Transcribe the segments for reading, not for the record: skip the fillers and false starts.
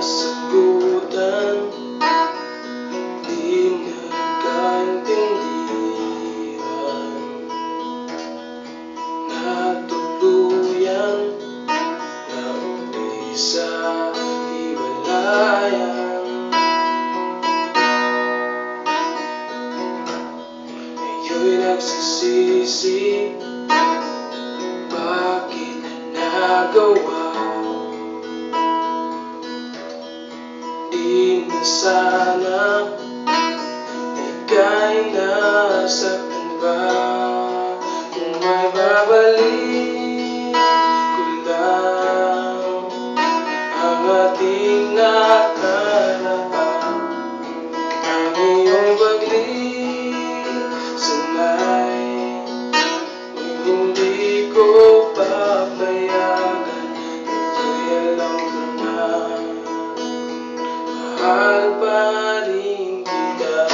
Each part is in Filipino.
sagutan, di nagkaintindihan, natuluyan na uli sa hiwalayan. Ngayon'y nagsisisi, bakit nagawa? Di na sana ika'y nasaktan ba? Kung may babalik ko lang ang ating nakaraan, ang iyong paglisanay hindi ko papayagan. Ngayon'y alam ko na mahal pa rin kita.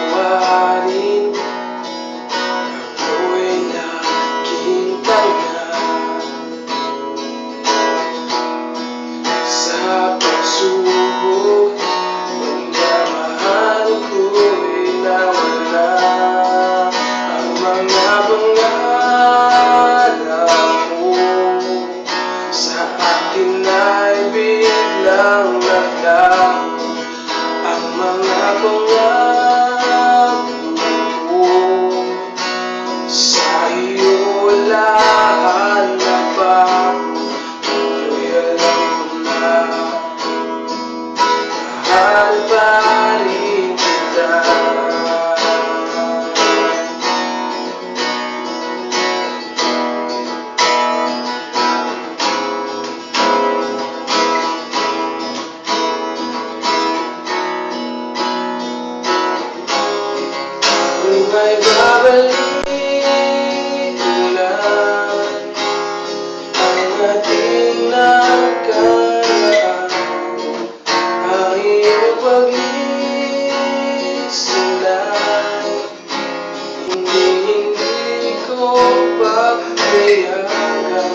Patawarin, ako'y naging tanga sa pagsubok, pagmamahal ko'y nawala. Ang mga pangarap mo sa akin ay biglang naglaho. Ang mga pangako ko sa iyo lahat na bago. Ngayon'y alam ko na mahal pa rin kita. Kung may babalik ulan ang ating nakaraan, ang iyong pag-iisalay, hindi ko papayagan.